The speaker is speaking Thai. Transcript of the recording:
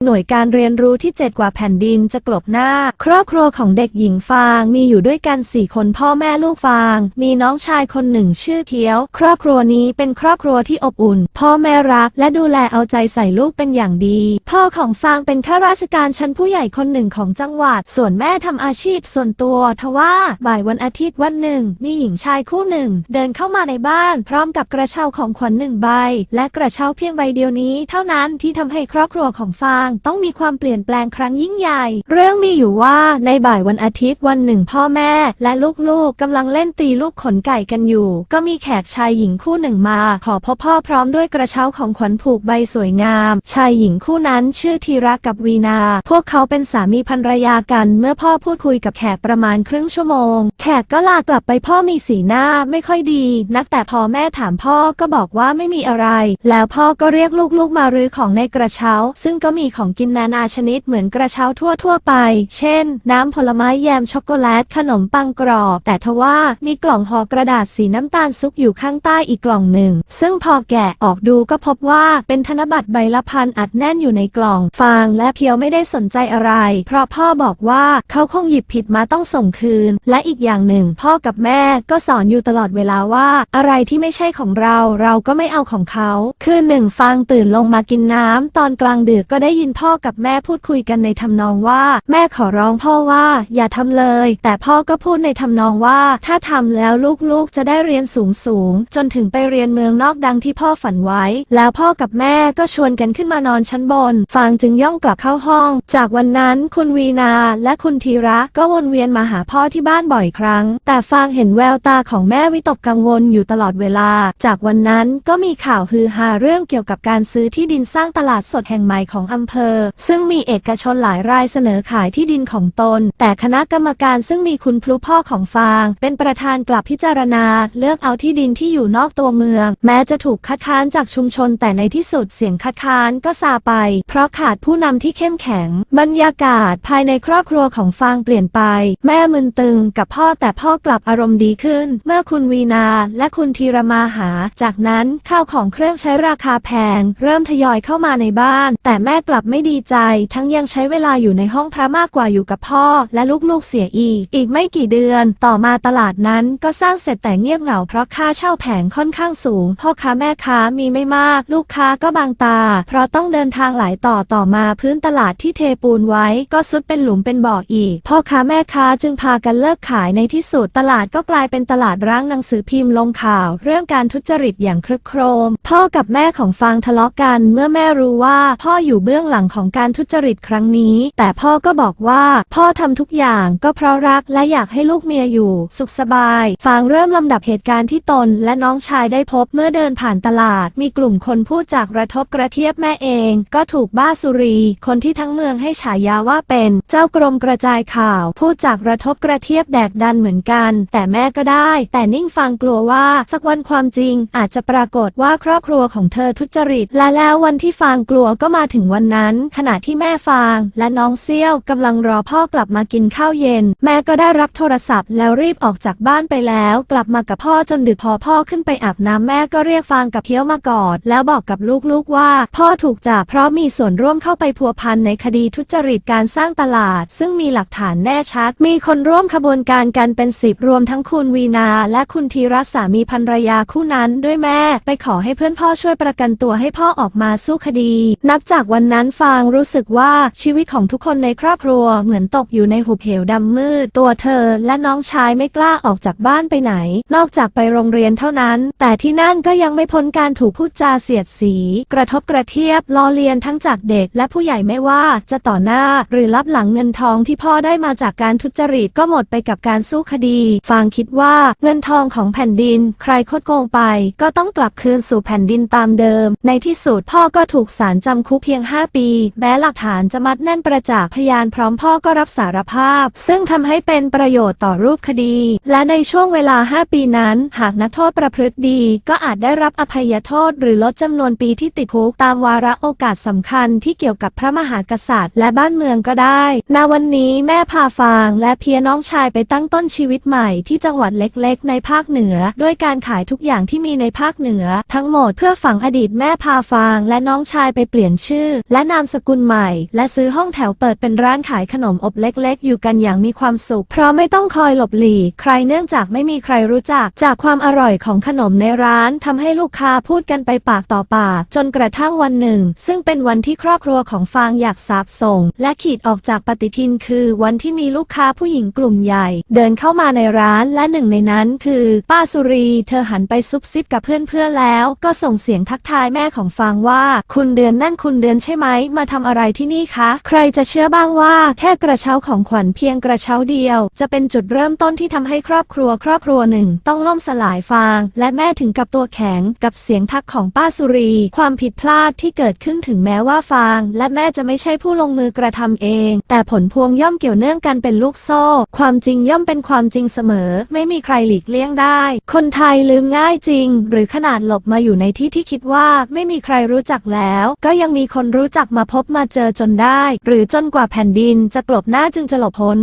หน่วยการเรียนรู้ที่7กว่าแผ่นดินจะกลบหน้าครอบครัวของเด็กหญิงฟางมีอยู่ด้วยกัน4คนพ่อแม่ลูกฟางมีน้องชายคนหนึ่งชื่อเพียวครอบครัวนี้เป็นครอบครัวที่อบอุ่นพ่อแม่รักและดูแลเอาใจใส่ลูกเป็นอย่างดีพ่อของฟางเป็นข้าราชการชั้นผู้ใหญ่คนหนึ่งของจังหวัดส่วนแม่ทำอาชีพส่วนตัวทว่าบ่ายวันอาทิตย์วันหนึ่งมีหญิงชายคู่หนึ่งเดินเข้ามาในบ้านพร้อมกับกระเช้าของขวัญ1 ใบและกระเช้าเพียงใบเดียวนี้เท่านั้นที่ทำให้ครอบครัวของฟางต้องมีความเปลี่ยนแปลงครั้งยิ่งใหญ่เรื่องมีอยู่ว่าในบ่ายวันอาทิตย์วันหนึ่งพ่อแม่และลูกๆกำลังเล่นตีลูกขนไก่กันอยู่ก็มีแขกชายหญิงคู่หนึ่งมาขอพบพ่อพร้อมด้วยกระเช้าของขวัญผูกใบสวยงามชายหญิงคู่นั้นชื่อธีระกับวีนาพวกเขาเป็นสามีภรรยากันเมื่อพ่อพูดคุยกับแขกประมาณครึ่งชั่วโมงแขกก็ลากลับไปพ่อมีสีหน้าไม่ค่อยดีนักแต่พอแม่ถามพ่อก็บอกว่าไม่มีอะไรแล้วพ่อก็เรียกลูกๆมารื้อของในกระเช้าซึ่งก็มีของกินนานาชนิดเหมือนกระเช้าทั่วไปเช่นน้ำผลไม้แยมช็อกโกแลตขนมปังกรอบแต่ทว่ามีกล่องห่อกระดาษสีน้ำตาลซุกอยู่ข้างใต้อีกกล่องหนึ่งซึ่งพอแกะออกดูก็พบว่าเป็นธนบัตรใบละ1,000อัดแน่นอยู่ในกล่องฟางและเพียวไม่ได้สนใจอะไรเพราะพ่อบอกว่าเขาคงหยิบผิดมาต้องส่งคืนและอีกอย่างหนึ่งพ่อกับแม่ก็สอนอยู่ตลอดเวลาว่าอะไรที่ไม่ใช่ของเราก็ไม่เอาของเขาคืนหนึ่งฟางตื่นลงมากินน้ำตอนกลางดึกก็ได้ยินพ่อกับแม่พูดคุยกันในทำนองว่าแม่ขอร้องพ่อว่าอย่าทำเลยแต่พ่อก็พูดในทำนองว่าถ้าทำแล้วลูกๆจะได้เรียนสูงจนถึงไปเรียนเมืองนอกดังที่พ่อฝันไว้แล้วพ่อกับแม่ก็ชวนกันขึ้นมานอนชั้นบนฟางจึงย่องกลับเข้าห้องจากวันนั้นคุณวีนาและคุณธีระก็วนเวียนมาหาพ่อที่บ้านบ่อยครั้งแต่ฟางเห็นแววตาของแม่วิตกกังวลอยู่ตลอดเวลาจากวันนั้นก็มีข่าวฮือฮาเรื่องเกี่ยวกับการซื้อที่ดินสร้างตลาดสดแห่งใหม่ของอำเภอซึ่งมีเอกชนหลายรายเสนอขายที่ดินของตนแต่คณะกรรมการซึ่งมีคุณพลุพ่อของฟางเป็นประธานกลับพิจารณาเลือกเอาที่ดินที่อยู่นอกตัวเมืองแม้จะถูกคัดค้านจากชุมชนแต่ในที่สุดเสียงคัดค้านก็ซาไปเพราะขาดผู้นำที่เข้มแข็งบรรยากาศภายในครอบครัวของฟางเปลี่ยนไปแม่มึนตึงกับพ่อแต่พ่อกลับอารมณ์ดีขึ้นเมื่อคุณวีนาและคุณธีรมาหาจากนั้นข้าวของเครื่องใช้ราคาแพงเริ่มทยอยเข้ามาในบ้านแต่แม่กลับไม่ดีใจทั้งยังใช้เวลาอยู่ในห้องพระมากกว่าอยู่กับพ่อและลูกๆเสียอีกไม่กี่เดือนต่อมาตลาดนั้นก็สร้างเสร็จแต่เงียบเหงาเพราะค่าเช่าแผงค่อนข้างสูงพ่อค้าแม่ค้ามีไม่มากลูกค้าก็บางตาเพราะต้องเดินทางหลายต่อมาพื้นตลาดที่เทปูนไว้ก็ซุดเป็นหลุมเป็นบ่ออีกพ่อค้าแม่ค้าจึงพากันเลิกขายในที่สุดตลาดก็กลายเป็นตลาดร้างหนังสือพิมพ์ลงข่าวเรื่องการทุจริตอย่างครึกโครมพ่อกับแม่ของฟางทะเลาะกันเมื่อแม่รู้ว่าพ่ออยู่เบื้องหลังของการทุจริตครั้งนี้แต่พ่อก็บอกว่าพ่อทำทุกอย่างก็เพราะรักและอยากให้ลูกเมียอยู่สุขสบายฟางเริ่มลำดับเหตุการณ์ที่ตนและน้องชายได้พบเมื่อเดินผ่านตลาดมีกลุ่มคนพูดจากกระทบกระเทียบแม่เองก็ถูกบ้าสุรีคนที่ทั้งเมืองให้ฉายาว่าเป็นเจ้ากรมกระจายข่าวพูดจากกระทบกระเทียบแดกดันเหมือนกันแต่แม่ก็ได้แต่นิ่งฟังกลัวว่าสักวันความจริงอาจจะปรากฏว่าครอบครัวของเธอทุจริตและแล้ววันที่ฟางกลัวก็มาถึงวันนั้นขณะที่แม่ฟางและน้องเซี่ยวกำลังรอพ่อกลับมากินข้าวเย็นแม่ก็ได้รับโทรศัพท์แล้วรีบออกจากบ้านไปแล้วกลับมากับพ่อจนดึกพอพ่อขึ้นไปอาบน้ำแม่ก็เรียกฟางกับเพียวมากอดแล้วบอกกับลูกๆว่าพ่อถูกจับเพราะมีส่วนร่วมเข้าไปพัวพันในคดีทุจริตการสร้างตลาดซึ่งมีหลักฐานแน่ชัดมีคนร่วมขบวนการกันเป็น10รวมทั้งคุณวีนาและคุณธีรสามีภรรยาคู่นั้นด้วยแม่ไปขอให้เพื่อนพ่อช่วยประกันตัวให้พ่อออกมาสู้คดีนับจากวันนั้นฟางรู้สึกว่าชีวิตของทุกคนในครอบครัวเหมือนตกอยู่ในหุบเหวดำมืดตัวเธอและน้องชายไม่กล้าออกจากบ้านไปไหนนอกจากไปโรงเรียนเท่านั้นแต่ที่นั่นก็ยังไม่พ้นการถูกพูดจาเสียดสีกระทบกระเทียบล้อเลียนทั้งจากเด็กและผู้ใหญ่ไม่ว่าจะต่อหน้าหรือลับหลังเงินทองที่พ่อได้มาจากการทุจริตก็หมดไปกับการสู้คดีฟางคิดว่าเงินทองของแผ่นดินใครคดโกงไปก็ต้องกลับคืนสู่แผ่นดินตามเดิมในที่สุดพ่อก็ถูกศาลจำคุกเพียง5 ปีแม้หลักฐานจะมัดแน่นประจักษ์พยานพร้อมพ่อก็รับสารภาพซึ่งทำให้เป็นประโยชน์ต่อรูปคดีและในช่วงเวลา5 ปีนั้นหากนักโทษประพฤติดีก็อาจได้รับอภัยโทษหรือลดจำนวนปีที่ติดคุกตามวาระโอกาสสำคัญที่เกี่ยวกับพระมหากษัตริย์และบ้านเมืองก็ได้ณวันนี้แม่พาฟางและเพียน้องชายไปตั้งต้นชีวิตใหม่ที่จังหวัดเล็กๆในภาคเหนือด้วยการขายทุกอย่างที่มีในภาคเหนือทั้งหมดเพื่อฝังอดีตแม่พาฟางและน้องชายไปเปลี่ยนชื่อและ นามสกุลใหม่และซื้อห้องแถวเปิดเป็นร้านขายขนมอบเล็กๆอยู่กันอย่างมีความสุขเพราะไม่ต้องคอยหลบหลีกใครเนื่องจากไม่มีใครรู้จักจากความอร่อยของขนมในร้านทำให้ลูกค้าพูดกันไปปากต่อปากจนกระทั่งวันหนึ่งซึ่งเป็นวันที่ครอบครัวของฟางอยากสาบส่งและขีดออกจากปฏิทินคือวันที่มีลูกค้าผู้หญิงกลุ่มใหญ่เดินเข้ามาในร้านและหนึ่งในนั้นคือป้าสุรีเธอหันไปซุบซิบกับเพื่อนๆแล้วก็ส่งเสียงทักทายแม่ของฟางว่าคุณเดือนนั่นคุณเดือนใช่ไหมมาทำอะไรที่นี่คะใครจะเชื่อบ้างว่าแค่กระเช้าของขวัญเพียงกระเช้าเดียวจะเป็นจุดเริ่มต้นที่ทำให้ครอบครัวหนึ่งต้องล่มสลายฟางและแม่ถึงกับตัวแข็งกับเสียงทักของป้าสุรีความผิดพลาดที่เกิดขึ้นถึงแม้ว่าฟางและแม่จะไม่ใช่ผู้ลงมือกระทำเองแต่ผลพวงย่อมเกี่ยวเนื่องกันเป็นลูกโซ่ความจริงย่อมเป็นความจริงเสมอไม่มีใครหลีกเลี่ยงได้คนไทยลืมง่ายจริงหรือขนาดหลบมาอยู่ในที่ที่คิดว่าไม่มีใครรู้จักแล้วก็ยังมีคนรู้จักมาพบมาเจอจนได้หรือจนกว่าแผ่นดินจะกลบหน้าจึงจะหลบพ้น